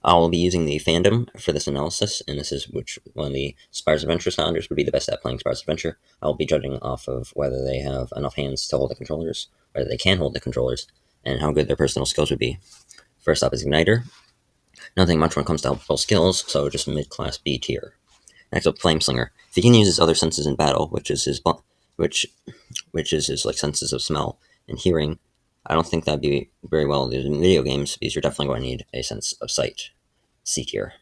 I'll be using the fandom for this analysis, and this is which one of the Spires Adventure Skylanders would be the best at playing Spires Adventure. I'll be judging off of whether they have enough hands to hold the controllers, whether they can hold the controllers, and how good their personal skills would be. First up is Igniter. Nothing much when it comes to helpful skills, so just mid-class B tier. Next up, Flameslinger. If he can use his other senses in battle, which is his like senses of smell and hearing, I don't think that'd be very well in video games because you're definitely going to need a sense of sight. C tier.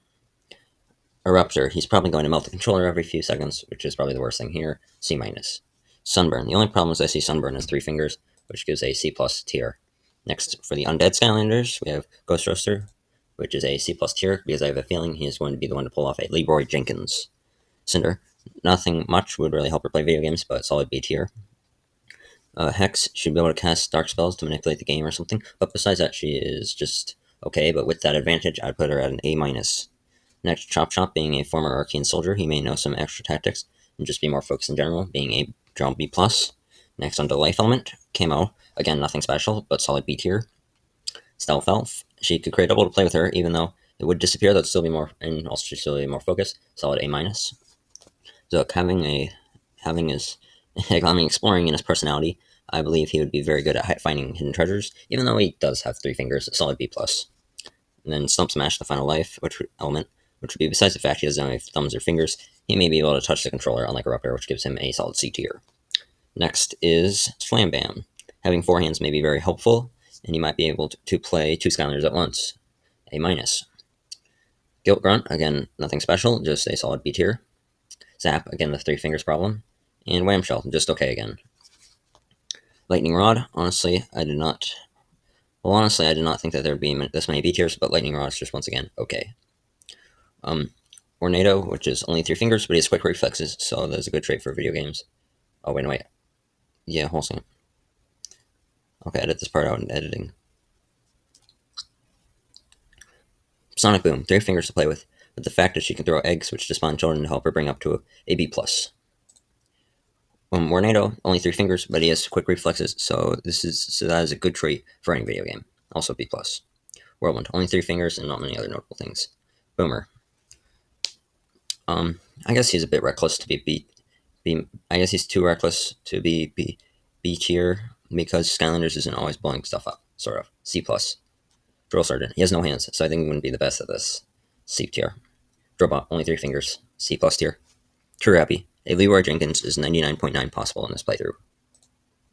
Eruptor. He's probably going to melt the controller every few seconds, which is probably the worst thing here. C minus. Sunburn. The only problem is I see Sunburn as 3 fingers, which gives a C plus tier. Next, for the Undead Skylanders, we have Ghost Roaster, which is a C plus tier because I have a feeling he is going to be the one to pull off a Leroy Jenkins. Cinder. Nothing much would really help her play video games, but solid B tier. Hex should be able to cast dark spells to manipulate the game or something, but besides that, she is just okay, but with that advantage, I'd put her at an A minus. Next, Chop Chop, being a former Arcane soldier, he may know some extra tactics and just be more focused in general, being a Drone B+. Next, on to Life Element, Camo, again, nothing special, but solid B tier. Stealth Elf, she could create double to play with her, even though it would disappear, that'd still be more, and also she'd still be more focused, solid A minus. So, exploring in his personality, I believe he would be very good at finding hidden treasures, even though he does have 3 fingers, solid B+. And then Stump Smash, the final life, which would be besides the fact he doesn't have thumbs or fingers, he may be able to touch the controller, unlike Eruptor, which gives him a solid C tier. Next is Slam Bam. Having 4 hands may be very helpful, and you might be able to play 2 Skylanders at once. A minus. Guilt Grunt, again, nothing special, just a solid B tier. Zap, again, the 3 fingers problem. And Wham Shell, just okay again. Lightning Rod, honestly, I did not think that there would be this many B tiers, but Lightning Rod is just once again okay. Tornado, which is only 3 fingers, but he has quick reflexes, so that's a good trait for video games. Oh, wait. Yeah, whole second. Okay, edit this part out in editing. Sonic Boom, 3 fingers to play with, but the fact that she can throw eggs, which spawn children to help her bring up to a B+. Tornado, only 3 fingers, but he has quick reflexes, so that is a good trait for any video game. Also B+. Whirlwind, only 3 fingers and not many other notable things. Boomer. I guess he's a bit reckless to be I guess he's too reckless to be B tier because Skylanders isn't always blowing stuff up, sort of. C+. Drill Sergeant, he has no hands, so I think he wouldn't be the best at this. C tier. Drillbot, only 3 fingers. C+ tier. True Happy, a Leroy Jenkins is 99.9 possible in this playthrough.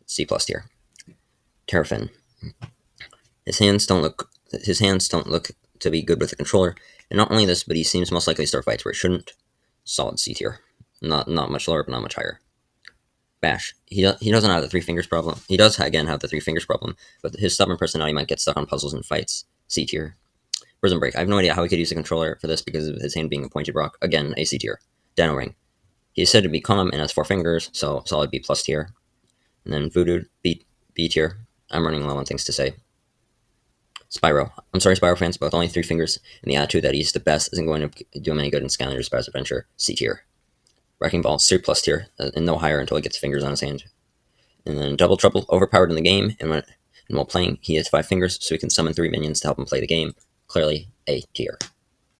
C+ tier. Terrafin. His hands don't look to be good with the controller, and not only this, but he seems most likely to start fights where he shouldn't. Solid C tier. Not much lower, but not much higher. Bash. He doesn't have the 3 fingers problem. He does again have the 3 fingers problem, but his stubborn personality might get stuck on puzzles and fights. C tier. Prison Break. I have no idea how he could use the controller for this because of his hand being a pointed rock. Again, a C tier. Dino Ring. He is said to be calm and has 4 fingers, so solid B+ tier. And then Voodoo, B tier. I'm running low on things to say. Spyro. I'm sorry, Spyro fans, but with only 3 fingers and the attitude that he's the best isn't going to do him any good in Skylanders Spyro's Adventure. C tier. Wrecking Ball, C+ tier, and no higher until he gets fingers on his hand. And then Double Trouble, overpowered in the game, and while playing, he has 5 fingers, so he can summon 3 minions to help him play the game. Clearly, A tier.